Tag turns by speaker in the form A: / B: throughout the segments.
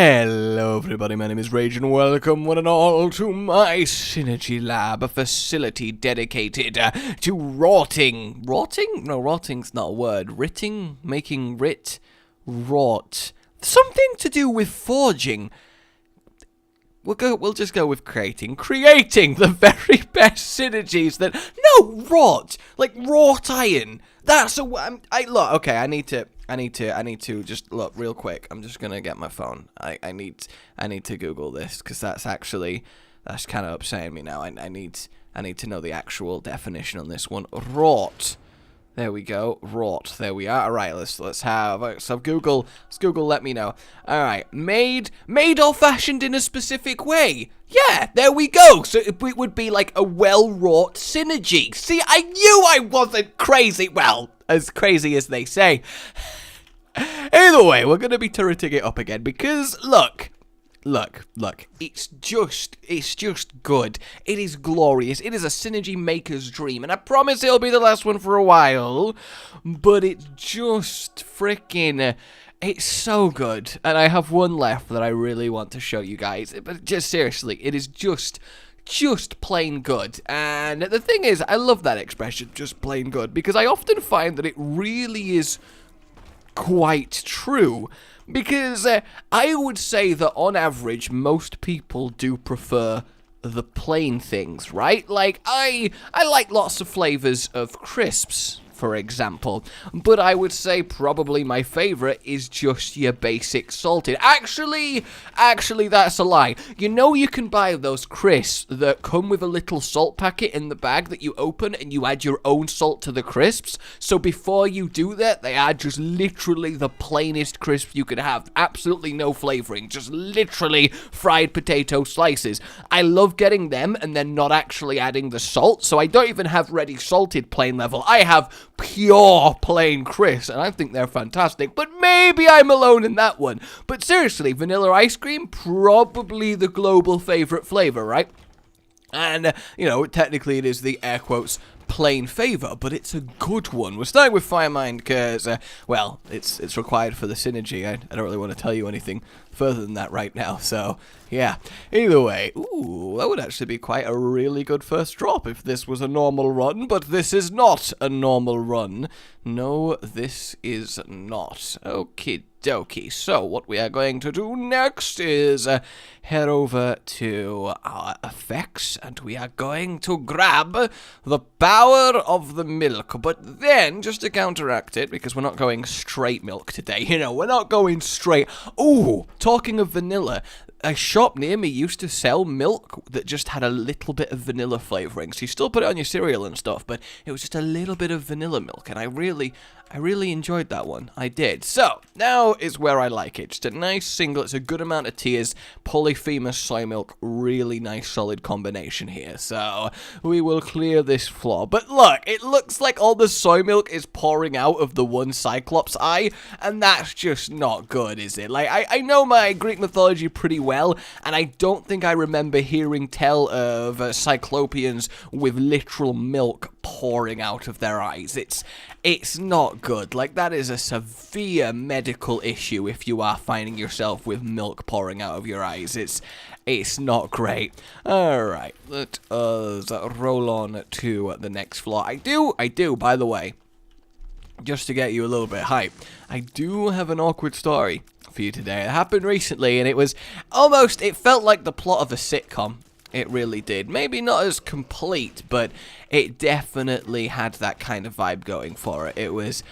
A: Hello everybody, my name is Rage and welcome one and all to my Synergy Lab, a facility dedicated to rotting. Rotting? No, rotting's not a word. Ritting? Making rit? Rot. Something to do with forging. We'll just go with creating the very best synergies that rot, like wrought iron. That's a look. Okay, I need to just look real quick. I'm just gonna get my phone. I need to Google this because that's kind of upsetting me now. I need to know the actual definition on this one. Wrought. There we go. Wrought. There we are. All right. Let's have. So Google. Let me know. All right. Made or fashioned in a specific way. Yeah. There we go. So it would be like a well-wrought synergy. See, I knew I wasn't crazy. Well, as crazy as they say. Either way, we're gonna be turreting it up again because look. It's just good. It is glorious. It is a synergy maker's dream, and I promise it'll be the last one for a while. But it's just freaking, it's so good. And I have one left that I really want to show you guys. But just seriously, it is just plain good. And the thing is, I love that expression, just plain good, because I often find that it really is quite true. Because I would say that on average, most people do prefer the plain things, right? Like, I like lots of flavors of crisps, for example. But I would say probably my favorite is just your basic salted. Actually, that's a lie. You know you can buy those crisps that come with a little salt packet in the bag that you open and you add your own salt to the crisps? So before you do that, they are just literally the plainest crisp you could have. Absolutely no flavoring. Just literally fried potato slices. I love getting them and then not actually adding the salt. So I don't even have ready salted plain level. I have pure plain crisps, and I think they're fantastic, but maybe I'm alone in that one. But seriously, vanilla ice cream, probably the global favorite flavor, right? And, technically it is the air quotes plain favor, but it's a good one. We're starting with Firemind because, it's required for the synergy. I don't really want to tell you anything further than that right now, so yeah. Either way, ooh, that would actually be quite a really good first drop if this was a normal run, but this is not a normal run. No, this is not. Okie dokie. So what we are going to do next is head over to our effects, and we are going to grab the power of the milk. But then, just to counteract it, because we're not going straight milk today, we're not going straight. Ooh, talking of vanilla, a shop near me used to sell milk that just had a little bit of vanilla flavoring. So you still put it on your cereal and stuff, but it was just a little bit of vanilla milk, and I really enjoyed that one. I did. So, now is where I like it. Just a nice single, it's a good amount of tears, polyphemus soy milk, really nice solid combination here. So, we will clear this floor. But look, it looks like all the soy milk is pouring out of the one Cyclops eye, and that's just not good, is it? Like, I know my Greek mythology pretty well, and I don't think I remember hearing tell of Cyclopeans with literal milk pouring out of their eyes. It's not good. Like, that is a severe medical issue if you are finding yourself with milk pouring out of your eyes. It's not great. Alright, let us roll on to the next floor. I do, by the way, just to get you a little bit hyped, I do have an awkward story for you today. It happened recently, and it felt like the plot of a sitcom. It really did. Maybe not as complete, but it definitely had that kind of vibe going for it. It was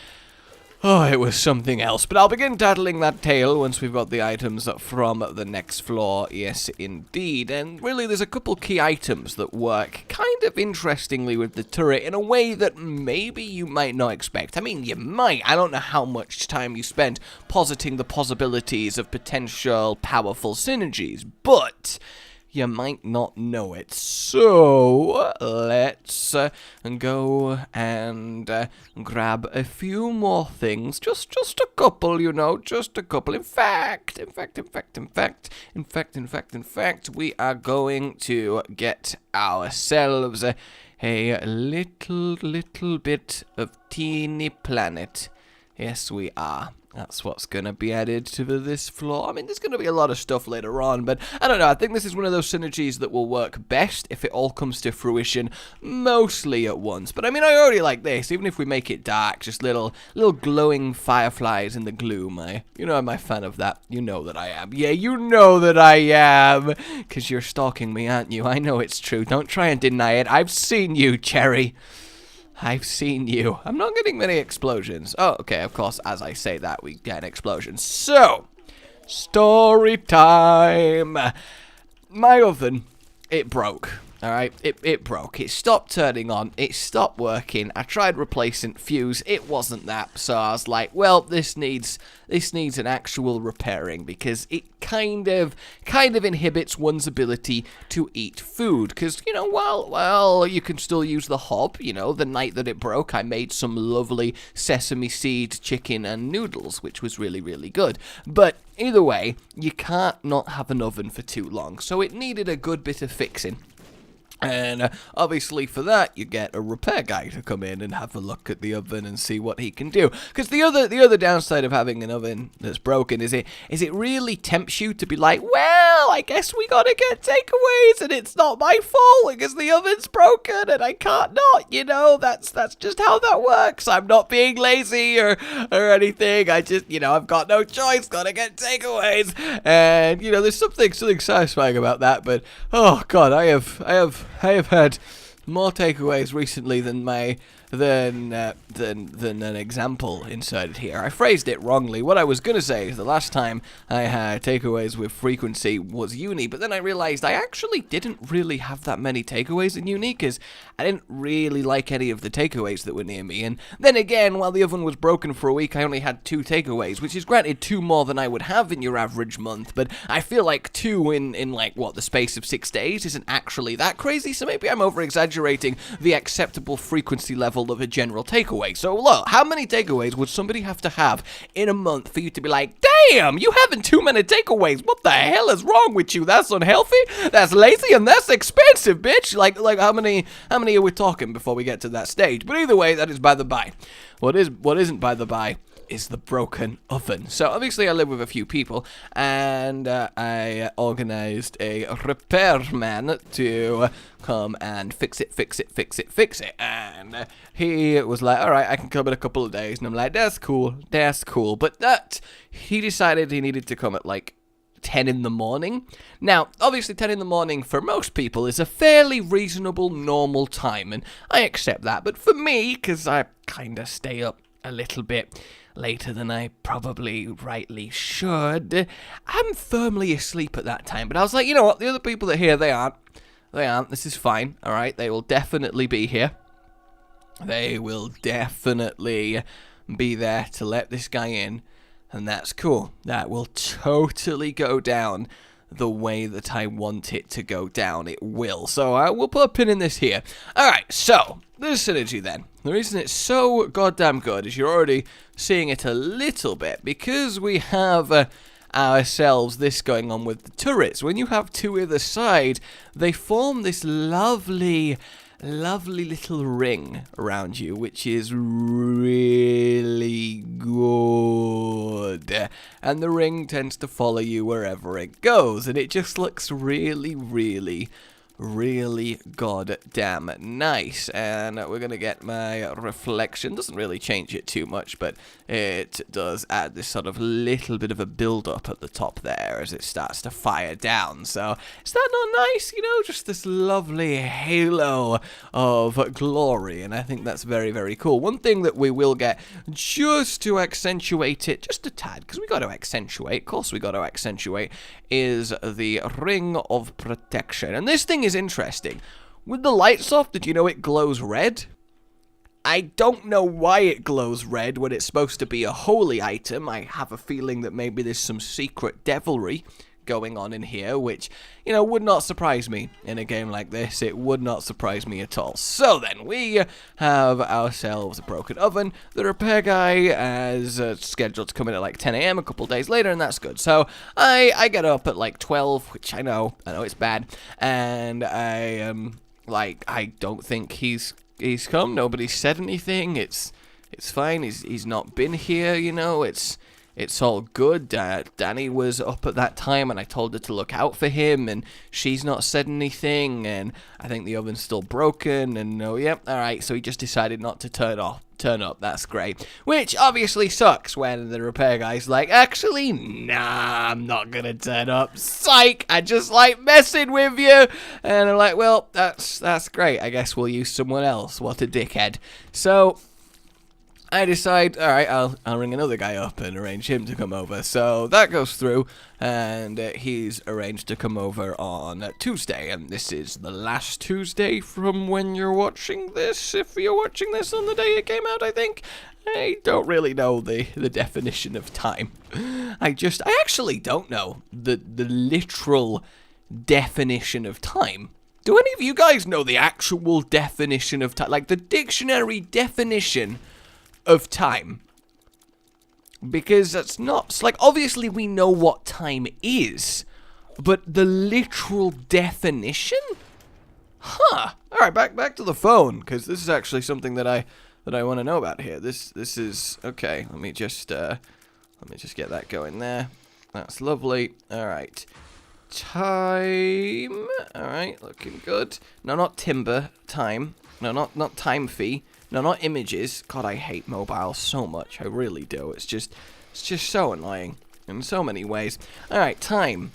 A: something else. But I'll begin tattling that tale once we've got the items from the next floor. Yes, indeed. And really, there's a couple key items that work kind of interestingly with the turret in a way that maybe you might not expect. I mean, you might. I don't know how much time you spent positing the possibilities of potential powerful synergies, but you might not know it. So, let's go and grab a few more things. Just a couple, just a couple. In fact, we are going to get ourselves a little bit of teeny planet. Yes, we are. That's what's going to be added to this floor. I mean, there's going to be a lot of stuff later on, but I don't know. I think this is one of those synergies that will work best if it all comes to fruition mostly at once. But I mean, I already like this. Even if we make it dark, just little glowing fireflies in the gloom. I'm a fan of that. You know that I am. Yeah, you know that I am. Because you're stalking me, aren't you? I know it's true. Don't try and deny it. I've seen you, Cherry. I've seen you. I'm not getting many explosions. Oh, okay, of course, as I say that, we get an explosion. So, story time. My oven, it broke. Alright, it broke. It stopped turning on. It stopped working. I tried replacing fuse. It wasn't that. So I was like, well, this needs an actual repairing because it kind of inhibits one's ability to eat food. Because, while you can still use the hob, the night that it broke, I made some lovely sesame seed chicken and noodles, which was really, really good. But either way, you can't not have an oven for too long. So it needed a good bit of fixing. And obviously for that, you get a repair guy to come in and have a look at the oven and see what he can do. Because the other downside of having an oven that's broken is it really tempts you to be like, well, I guess we gotta get takeaways and it's not my fault because the oven's broken and I can't not, that's just how that works. I'm not being lazy or anything. I just, I've got no choice, gotta get takeaways. And, there's something satisfying about that, but, oh god, I have had more takeaways recently than an example inserted here. I phrased it wrongly. What I was going to say is the last time I had takeaways with frequency was uni, but then I realized I actually didn't really have that many takeaways in uni because I didn't really like any of the takeaways that were near me. And then again, while the oven was broken for a week, I only had 2 takeaways, which is granted 2 more than I would have in your average month, but I feel like 2 in the space of 6 days isn't actually that crazy, so maybe I'm over-exaggerating the acceptable frequency level of a general takeaway. So look, how many takeaways would somebody have to have in a month for you to be like, damn, you having too many takeaways? What the hell is wrong with you? That's unhealthy, that's lazy, and that's expensive, bitch. Like how many are we talking before we get to that stage? But either way, that is by the by. What isn't by the by is the broken oven. So obviously I live with a few people, and I organized a repairman to come and fix it. And he was like, all right, I can come in a couple of days. And I'm like, that's cool. But he decided he needed to come at 10 in the morning. Now, obviously 10 in the morning for most people is a fairly reasonable, normal time, and I accept that. But for me, because I kind of stay up a little bit later than I probably rightly should, I'm firmly asleep at that time. But I was like, you know what, the other people that are here, they aren't. This is fine, alright? They will definitely be here. They will definitely be there to let this guy in, and that's cool. That will totally go down the way that I want it to go down. It will. So I will put a pin in this here. Alright, so this synergy then. The reason it's so goddamn good is you're already seeing it a little bit because we have ourselves this going on with the turrets. When you have 2 either side, they form this lovely little ring around you, which is really good. And the ring tends to follow you wherever it goes, and it just looks really goddamn nice. And we're gonna get my reflection. Doesn't really change it too much, but it does add this sort of little bit of a build up at the top there as it starts to fire down. So is that not nice? Just this lovely halo of glory, and I think that's very cool. One thing that we will get just to accentuate it just a tad, because we got to accentuate, of course we got to accentuate, is the ring of protection. And this thing is interesting. With the lights off, did you know it glows red? I don't know why it glows red when it's supposed to be a holy item. I have a feeling that maybe there's some secret devilry going on in here, which, would not surprise me in a game like this. It would not surprise me at all. So then, we have ourselves a broken oven. The repair guy is scheduled to come in at 10 a.m. a couple days later, and that's good. So I get up at 12, which I know it's bad, and I don't think he's come. Nobody's said anything. It's fine. He's not been here. It's all good. Danny was up at that time, and I told her to look out for him, and she's not said anything, and I think the oven's still broken, and oh, yep, alright, so he just decided not to turn up. That's great. Which obviously sucks when the repair guy's like, actually, nah, I'm not gonna turn up. Psych! I just like messing with you. And I'm like, well, that's great. I guess we'll use someone else. What a dickhead. So I decide, all right, I'll ring another guy up and arrange him to come over. So that goes through, and he's arranged to come over on Tuesday. And this is the last Tuesday from when you're watching this. If you're watching this on the day it came out, I think. I don't really know the definition of time. I actually don't know the literal definition of time. Do any of you guys know the actual definition of time? Like the dictionary definition of time? Because it's like, obviously we know what time is, but the literal definition? Huh. Alright, back to the phone, because this is actually something that I want to know about here. This is okay. Let me just get that going there. That's lovely. Alright. Time. Alright, looking good. No, not timber. Time. No, not time fee. No, not images. God, I hate mobile so much. I really do. It's just so annoying in so many ways. Alright, time.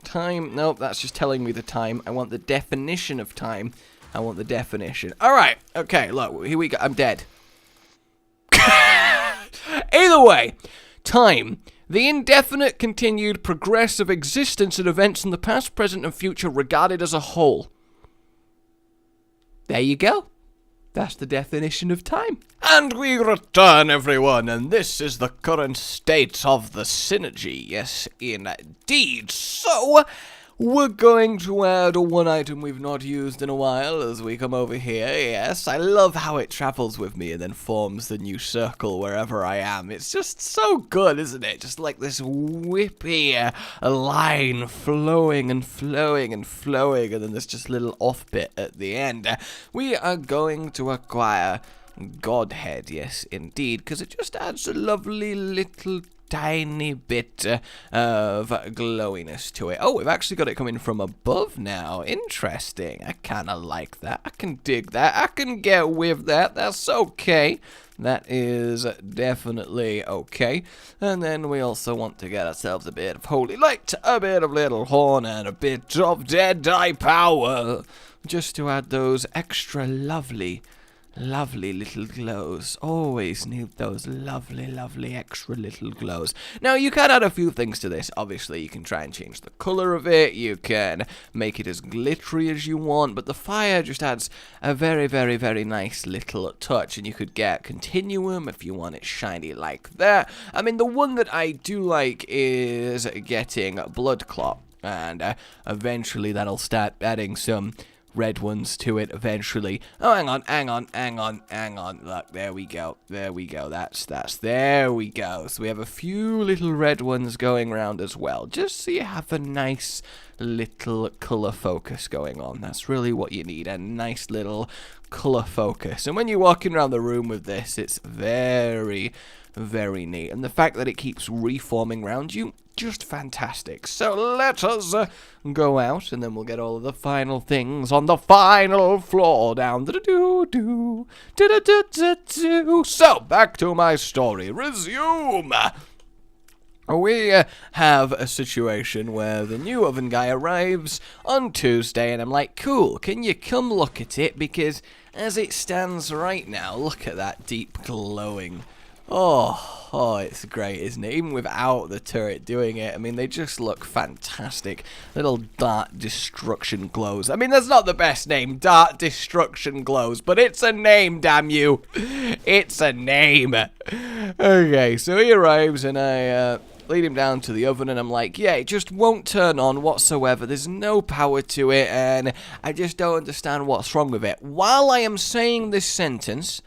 A: Time. Nope, that's just telling me the time. I want the definition of time. I want the definition. Alright, okay, look, here we go. I'm dead. Either way, time. The indefinite, continued, progressive existence of events in the past, present, and future regarded as a whole. There you go. That's the definition of time. And we return, everyone, and this is the current state of the synergy. Yes, indeed. So, we're going to add one item we've not used in a while as we come over here. Yes, I love how it travels with me and then forms the new circle wherever I am. It's just so good, isn't it? Just like this whippy line flowing and flowing and flowing, and then there's just a little off bit at the end. We are going to acquire Godhead, yes, indeed, because it just adds a lovely little tiny bit of glowiness to it. Oh, we've actually got it coming from above now. Interesting. I kind of like that. I can dig that. I can get with that. That's okay. That is definitely okay. And then we also want to get ourselves a bit of holy light, a bit of little horn, and a bit of Deadeye power, just to add those extra lovely little glows. Always need those lovely extra little glows. Now, you can add a few things to this. Obviously, you can try and change the color of it. You can make it as glittery as you want, but the fire just adds a very nice little touch, and you could get continuum if you want it shiny like that. I mean, the one that I do like is getting blood clot, and eventually that'll start adding some red ones to it eventually. Oh, hang on. Look, there we go. There we go. There we go. So we have a few little red ones going around as well, just so you have a nice little color focus going on. That's really what you need, a nice little color focus. And when you're walking around the room with this, it's very neat. And the fact that it keeps reforming around you, just fantastic. So let us go out, and then we'll get all of the final things on the final floor down. So, back to my story. Resume. We have a situation where the new oven guy arrives on Tuesday, and I'm like, cool, can you come look at it? Because as it stands right now, look at that deep glowing. Oh, it's great, isn't it? Even without the turret doing it, I mean, they just look fantastic. Little Dart Destruction Glows. I mean, that's not the best name, Dart Destruction Glows, but it's a name, damn you. It's a name. Okay, so he arrives, and I lead him down to the oven, and I'm like, yeah, it just won't turn on whatsoever. There's no power to it, and I just don't understand what's wrong with it. While I am saying this sentence,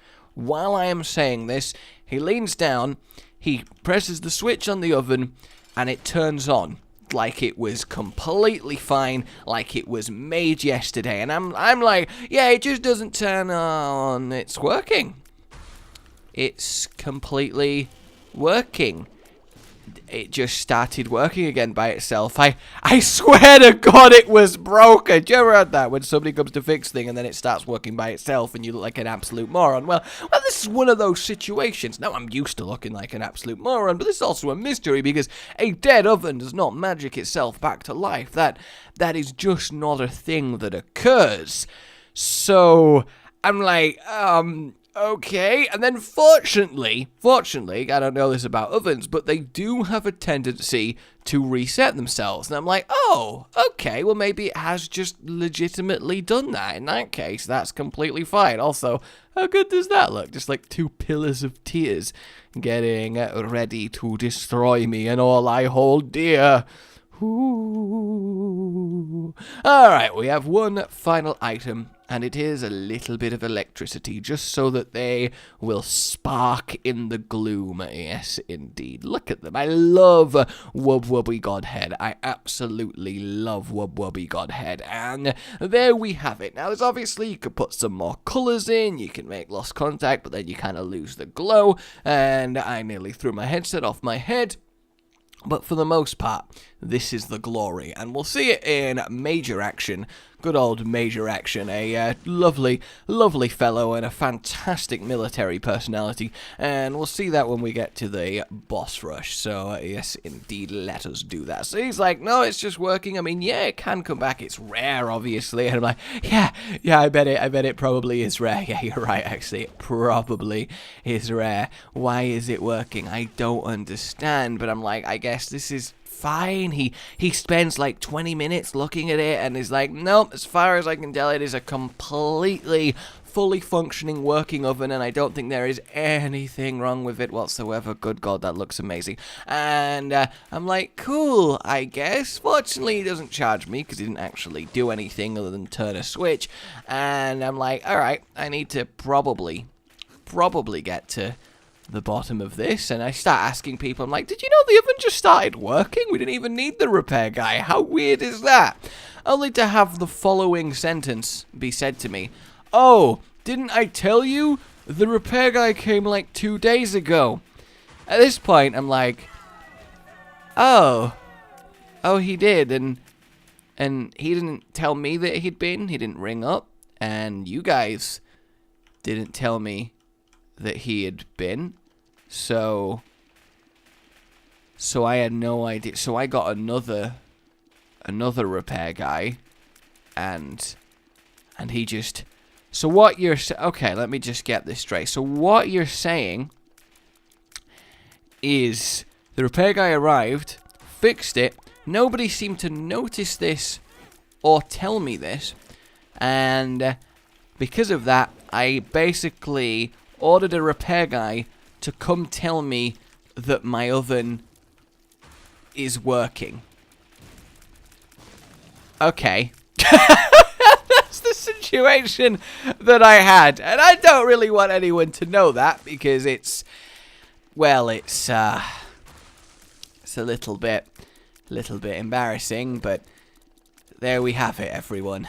A: he leans down, he presses the switch on the oven, and it turns on like it was completely fine, like it was made yesterday. And I'm like, yeah, it just doesn't turn on. It's working. It's completely working. it just started working again by itself. I swear to God it was broken. Do you ever had that when somebody comes to fix thing and then it starts working by itself and you look like an absolute moron? Well, this is one of those situations. Now, I'm used to looking like an absolute moron, but this is also a mystery because a dead oven does not magic itself back to life. That is just not a thing that occurs. So I'm like, okay, and then fortunately, I don't know this about ovens, but they do have a tendency to reset themselves. And I'm like, oh, okay, well maybe it has just legitimately done that. In that case, that's completely fine. Also, how good does that look? Just like 2 pillars of tears getting ready to destroy me and all I hold dear. Ooh. Alright, we have one final item, and it is a little bit of electricity, just so that they will spark in the gloom. Yes, indeed. Look at them. I love Wub Wubby Godhead. I absolutely love Wub Wubby Godhead. And there we have it. Now, there's obviously, you could put some more colours in, you can make lost contact, but then you kind of lose the glow, and I nearly threw my headset off my head. But for the most part, this is the glory, and we'll see it in Major Action. Good old Major Action, a lovely, lovely fellow and a fantastic military personality, and we'll see that when we get to the boss rush. So yes, indeed, let us do that. So he's like, no, it's just working. I mean, yeah, it can come back. It's rare, obviously. And I'm like, yeah, I bet it probably is rare. Yeah, you're right, actually, it probably is rare. Why is it working? I don't understand. But I'm like, I guess this is fine. He spends like 20 minutes looking at it and is like, nope, as far as I can tell, it is a completely fully functioning working oven, and I don't think there is anything wrong with it whatsoever. Good God, that looks amazing. And I'm like, cool, I guess. Fortunately, he doesn't charge me because he didn't actually do anything other than turn a switch. And I'm like, alright, I need to probably get to the bottom of this, and I start asking people, I'm like, did you know the oven just started working? We didn't even need the repair guy. How weird is that? Only to have the following sentence be said to me. Oh, didn't I tell you? The repair guy came like 2 days ago. At this point, I'm like, oh, he did, and he didn't tell me that he'd been. He didn't ring up, and you guys didn't tell me that he had been. So I had no idea. So I got another repair guy, and he just. So what you're okay? Let me just get this straight. So what you're saying is the repair guy arrived, fixed it. Nobody seemed to notice this or tell me this, and because of that, I basically ordered a repair guy to come tell me that my oven is working. Okay. That's the situation that I had. And I don't really want anyone to know that because it's a little bit embarrassing, but there we have it, everyone.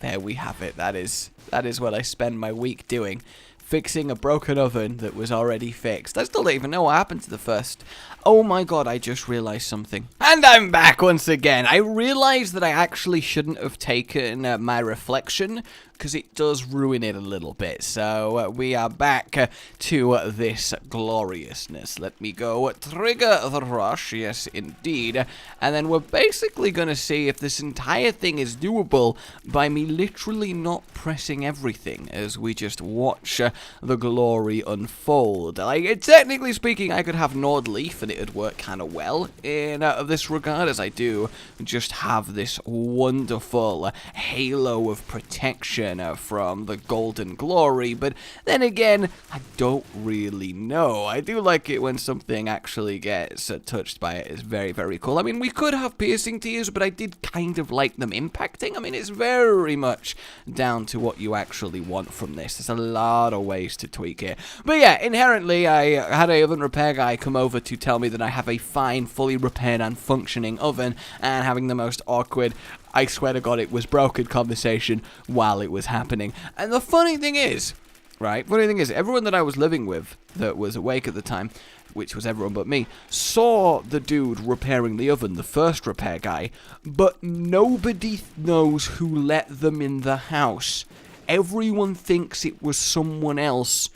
A: There we have it. That is what I spend my week doing. Fixing a broken oven that was already fixed. I still don't even know what happened to the first. Oh my God, I just realized something. And I'm back once again. I realized that I actually shouldn't have taken my reflection, because it does ruin it a little bit. So we are back to this gloriousness. Let me go trigger the rush. Yes, indeed. And then we're basically going to see if this entire thing is doable by me literally not pressing everything as we just watch the glory unfold. Like, technically speaking, I could have Nord Leaf and it would work kind of well in this regard, as I do just have this wonderful halo of protection from the golden glory, but then again, I don't really know. I do like it when something actually gets touched by it. It's very, very cool. I mean, we could have piercing tears, but I did kind of like them impacting. I mean, it's very much down to what you actually want from this. There's a lot of ways to tweak it. But yeah, inherently, I had a oven repair guy come over to tell me that I have a fine, fully repaired and functioning oven, and having the most awkward, I swear to God it was broken conversation while it was happening. And the funny thing is, right? Funny thing is, everyone that I was living with that was awake at the time, which was everyone but me, saw the dude repairing the oven, the first repair guy, but nobody knows who let them in the house. Everyone thinks it was someone else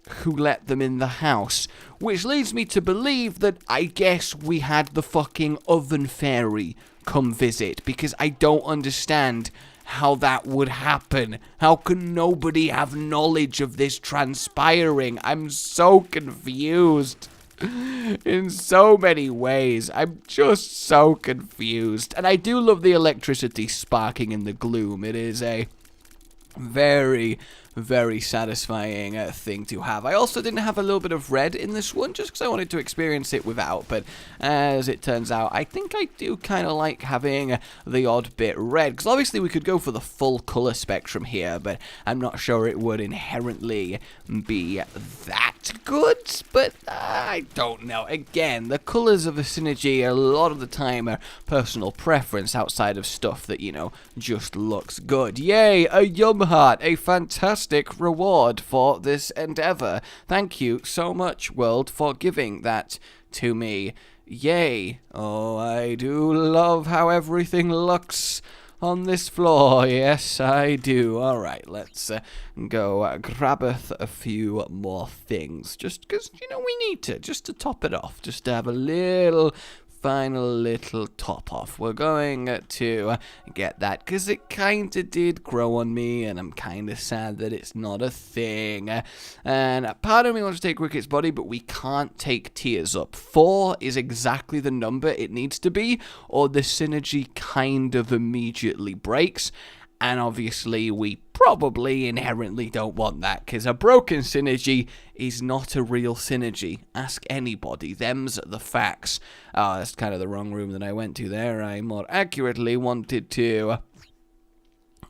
A: who let them in the house, which leads me to believe that I guess we had the fucking oven fairy come visit, because I don't understand how that would happen. How can nobody have knowledge of this transpiring? I'm so confused. In so many ways. I'm just so confused. And I do love the electricity sparking in the gloom. It is a very, very satisfying thing to have. I also didn't have a little bit of red in this one, just because I wanted to experience it without, but as it turns out, I think I do kind of like having the odd bit red, because obviously we could go for the full color spectrum here, but I'm not sure it would inherently be that good, but I don't know. Again, the colors of a synergy a lot of the time are personal preference outside of stuff that, you know, just looks good. Yay, a yum heart, a fantastic reward for this endeavor. Thank you so much, world, for giving that to me. Yay. Oh, I do love how everything looks on this floor. Yes, I do. Alright, let's go grab a few more things. Just because, you know, we need to. Just to top it off. Just to have a little final little top off. We're going to get that because it kind of did grow on me, and I'm kind of sad that it's not a thing. And part of me wants to take Cricket's body, but we can't take Tears up. 4 is exactly the number it needs to be, or the synergy kind of immediately breaks. And obviously, we probably inherently don't want that, because a broken synergy is not a real synergy. Ask anybody. Them's the facts. Oh, that's kind of the wrong room that I went to there. I more accurately wanted to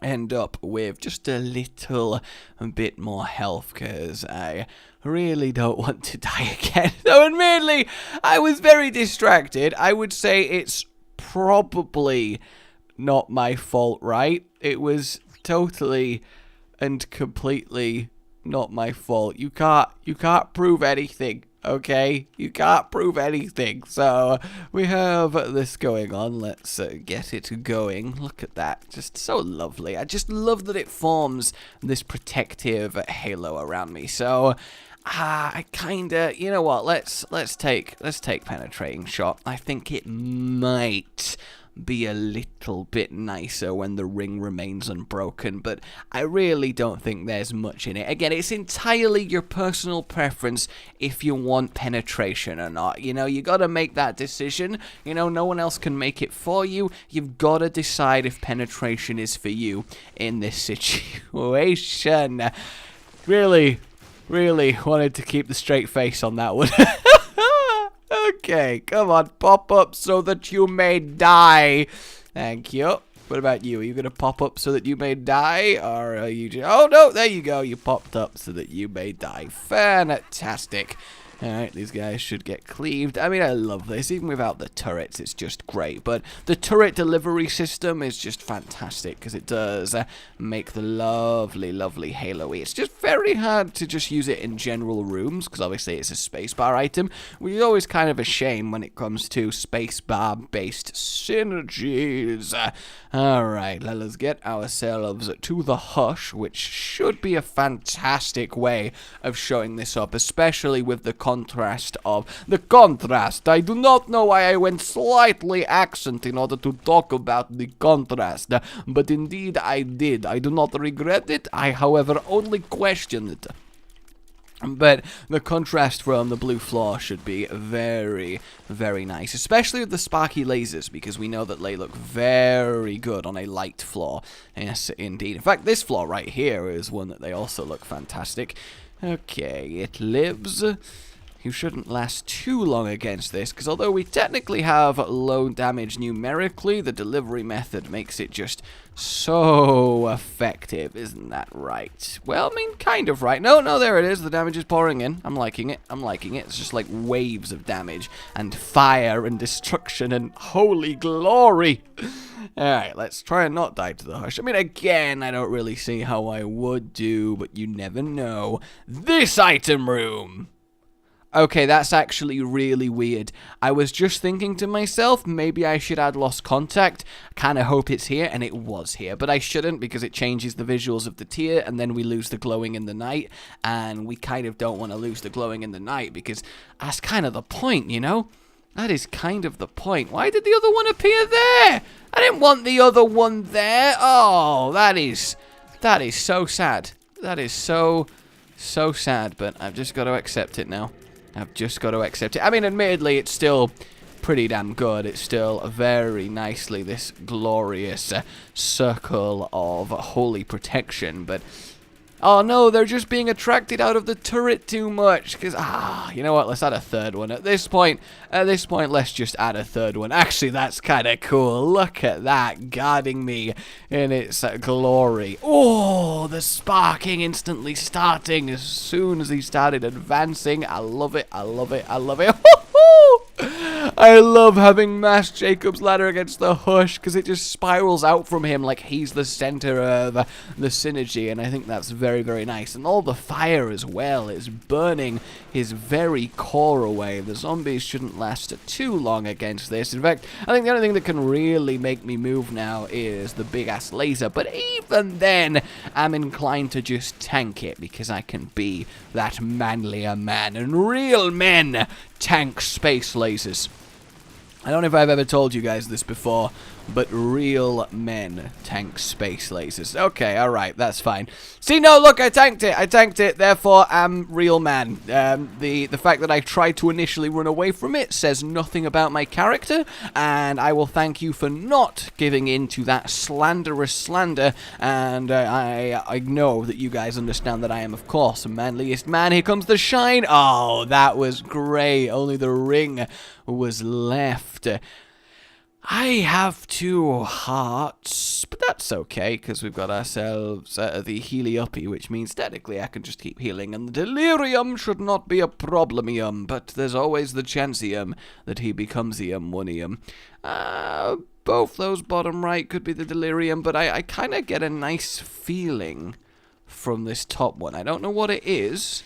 A: end up with just a little bit more health, because I really don't want to die again. So admittedly, I was very distracted. I would say it's probably not my fault, right? It was totally and completely not my fault. You can't prove anything, okay? You can't prove anything. So we have this going on. Let's get it going. Look at that, just so lovely. I just love that it forms this protective halo around me. So I kinda, you know what? Let's take penetrating shot. I think it might be a little bit nicer when the ring remains unbroken, but I really don't think there's much in it. Again, it's entirely your personal preference if you want penetration or not. You know, you gotta make that decision. You know, no one else can make it for you. You've gotta decide if penetration is for you in this situation. Really wanted to keep the straight face on that one. Okay, come on, pop up so that you may die. Thank you. What about you? Are you going to pop up so that you may die? Or are you just... Oh, no, there you go. You popped up so that you may die. Fantastic. Alright, these guys should get cleaved. I mean, I love this. Even without the turrets, it's just great. But the turret delivery system is just fantastic, because it does make the lovely, lovely halo-y. It's just very hard to just use it in general rooms, because obviously it's a spacebar item, which is always kind of a shame when it comes to spacebar-based synergies. Alright, let us get ourselves to the Hush, which should be a fantastic way of showing this up, especially with the contrast. I do not know why I went slightly accent in order to talk about the contrast, but indeed I did. I do not regret it. I, however, only question it. But the contrast from the blue floor should be very, very nice, especially with the sparky lasers, because we know that they look very good on a light floor. Yes, indeed. In fact, this floor right here is one that they also look fantastic. Okay, it lives. You shouldn't last too long against this, because although we technically have low damage numerically, the delivery method makes it just so effective. Isn't that right? Well, I mean, kind of right. No, there it is. The damage is pouring in. I'm liking it. It's just like waves of damage and fire and destruction and holy glory. Alright, let's try and not die to the hush. I mean, again, I don't really see how I would do, but you never know. This item room! Okay, that's actually really weird. I was just thinking to myself, maybe I should add lost contact. I kind of hope it's here, and it was here. But I shouldn't, because it changes the visuals of the tier, and then we lose the glowing in the night. And we kind of don't want to lose the glowing in the night, because that's kind of the point, you know? That is kind of the point. Why did the other one appear there? I didn't want the other one there. Oh, that is so sad. That is so sad, but I've just got to accept it now. I've just got to accept it. I mean, admittedly, it's still pretty damn good. It's still very nicely this glorious circle of holy protection, but oh no, they're just being attracted out of the turret too much. Because, you know what? Let's add a third one. At this point, let's just add a third one. Actually, that's kind of cool. Look at that, guarding me in its glory. Oh, the sparking instantly starting as soon as he started advancing. I love it. I love it. I love it. I love having mass Jacob's ladder against the hush because it just spirals out from him like he's the center of the synergy, and I think that's very, very nice. And all the fire as well is burning his very core away. The zombies shouldn't last too long against this. In fact, I think the only thing that can really make me move now is the big-ass laser, but even then, I'm inclined to just tank it because I can be that manlier man, and real men tank space lasers. I don't know if I've ever told you guys this before, but real men tank space lasers. Okay, alright, that's fine. See, no, look, I tanked it, therefore I'm real man. The fact that I tried to initially run away from it says nothing about my character, and I will thank you for not giving in to that slanderous slander, and I know that you guys understand that I am, of course, the manliest man. Here comes the shine. Oh, that was great. Only the ring was left. I have 2 hearts, but that's okay, because we've got ourselves the Healy-uppy, which means technically I can just keep healing, and the Delirium should not be a problemium, but there's always the chancium that he becomes one-ium. Both those bottom right could be the Delirium, but I kind of get a nice feeling from this top one. I don't know what it is,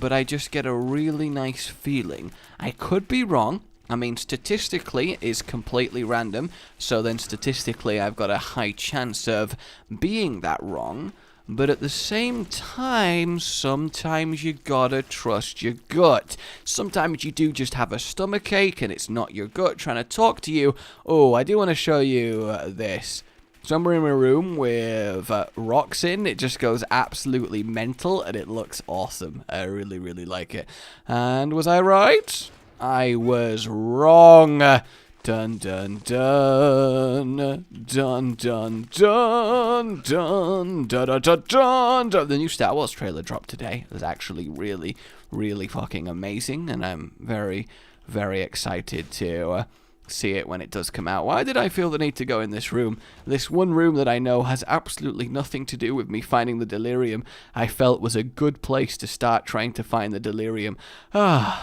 A: but I just get a really nice feeling. I could be wrong. I mean, statistically, it is completely random, so then statistically I've got a high chance of being that wrong, but at the same time, sometimes you gotta trust your gut. Sometimes you do just have a stomachache and it's not your gut trying to talk to you. Oh, I do want to show you this. So I'm in a room with rocks in. It just goes absolutely mental and it looks awesome. I really, really like it. And was I right? I was wrong. Dun dun dun dun dun dun dun dun dun dun. The new Star Wars trailer dropped today. It was actually really, really fucking amazing, and I'm very, very excited to see it when it does come out. Why did I feel the need to go in this room? This one room that I know has absolutely nothing to do with me finding the Delirium. I felt was a good place to start trying to find the Delirium.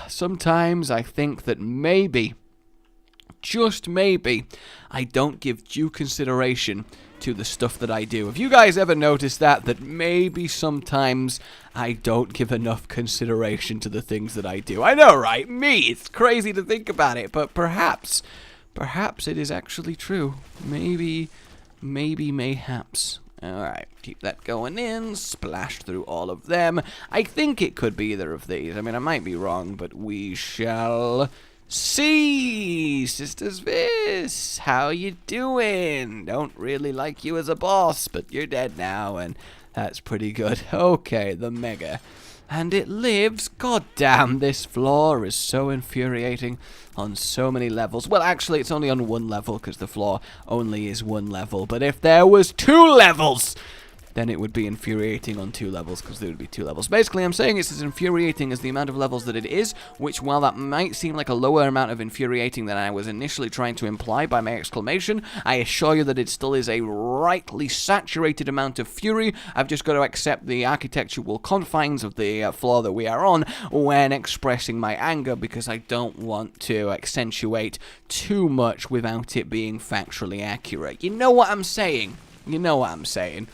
A: Sometimes I think that maybe, just maybe, I don't give due consideration to the stuff that I do. Have you guys ever noticed that maybe sometimes I don't give enough consideration to the things that I do? I know, right? Me! It's crazy to think about it, but perhaps it is actually true. Maybe, mayhaps. Alright, keep that going in, splash through all of them. I think it could be either of these. I mean, I might be wrong, but we shall see. Sisters Vis, how you doing? Don't really like you as a boss, but you're dead now, and that's pretty good. Okay, the Mega. And it lives. God damn, this floor is so infuriating on so many levels. Well, actually, it's only on 1 level, because the floor only is 1 level. But if there was 2 levels, then it would be infuriating on 2 levels, because there would be 2 levels. Basically, I'm saying it's as infuriating as the amount of levels that it is, which, while that might seem like a lower amount of infuriating than I was initially trying to imply by my exclamation, I assure you that it still is a rightly saturated amount of fury. I've just got to accept the architectural confines of the floor that we are on when expressing my anger, because I don't want to accentuate too much without it being factually accurate. You know what I'm saying? You know what I'm saying.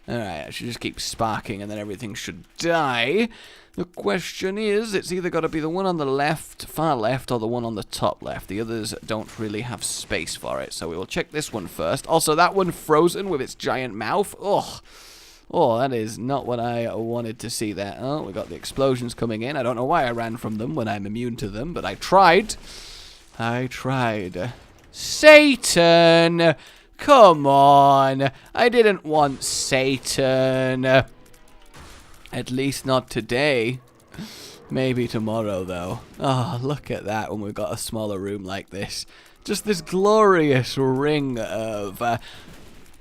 A: Alright, I should just keep sparking and then everything should die. The question is, it's either got to be the one on the left, far left, or the one on the top left. The others don't really have space for it, so we will check this one first. Also, that one frozen with its giant mouth. Ugh. Oh, that is not what I wanted to see there. Oh, we got the explosions coming in. I don't know why I ran from them when I'm immune to them, but I tried. I tried. Satan! Come on! I didn't want Satan. At least not today. Maybe tomorrow, though. Oh, look at that when we've got a smaller room like this. Just this glorious ring of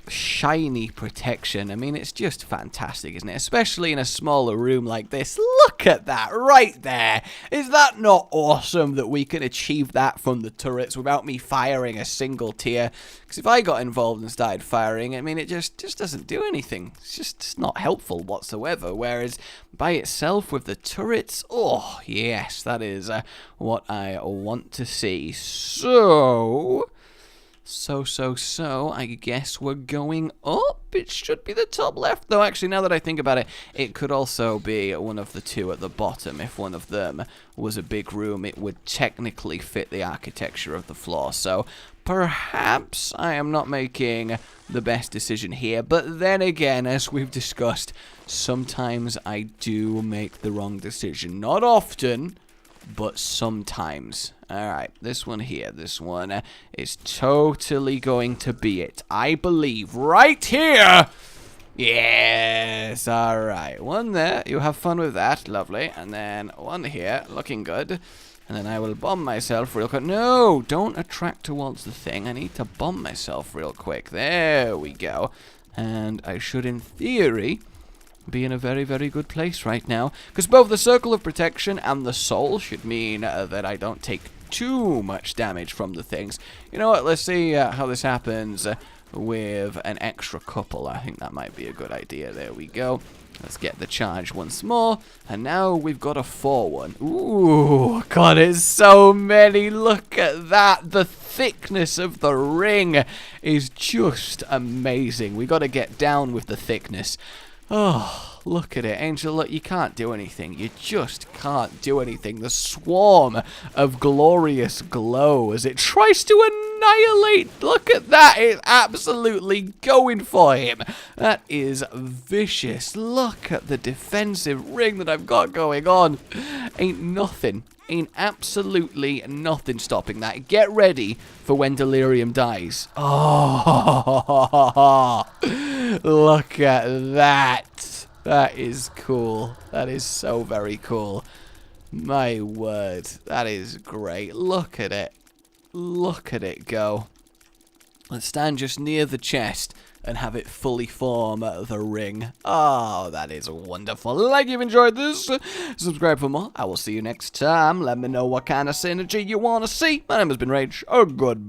A: shiny protection. I mean, it's just fantastic, isn't it? Especially in a smaller room like this. Look at that right there. Is that not awesome that we can achieve that from the turrets without me firing a single tear? Because if I got involved and started firing, I mean, it just doesn't do anything. It's not helpful whatsoever. Whereas by itself with the turrets, oh yes, that is what I want to see. So, I guess we're going up. It should be the top left, though. Actually, now that I think about it, it could also be one of the 2 at the bottom. If one of them was a big room, it would technically fit the architecture of the floor. So, perhaps I am not making the best decision here. But then again, as we've discussed, sometimes I do make the wrong decision. Not often, but sometimes. Alright, this one here, this one is totally going to be it. I believe right here. Yes, alright. One there, you have fun with that, lovely. And then one here, looking good. And then I will bomb myself real quick. No, don't attract towards the thing. I need to bomb myself real quick. There we go. And I should, in theory, be in a very, very good place right now. Because both the circle of protection and the soul should mean that I don't take too much damage from the things. You know what? Let's see how this happens with an extra couple. I think that might be a good idea. There we go. Let's get the charge once more. And now we've got a 4-1. Ooh, God, it's so many. Look at that. The thickness of the ring is just amazing. We got to get down with the thickness. Oh, look at it, Angel. Look, you can't do anything. You just can't do anything. The swarm of glorious glow as it tries to annihilate. Look at that. It's absolutely going for him. That is vicious. Look at the defensive ring that I've got going on. Ain't nothing. Ain't absolutely nothing stopping that. Get ready for when Delirium dies. Oh, look at that. That is cool. That is so very cool. My word. That is great. Look at it. Look at it go. Let's stand just near the chest and have it fully form the ring. Oh, that is wonderful. Like you've enjoyed this, subscribe for more. I will see you next time. Let me know what kind of synergy you want to see. My name has been Rage. Oh, goodbye.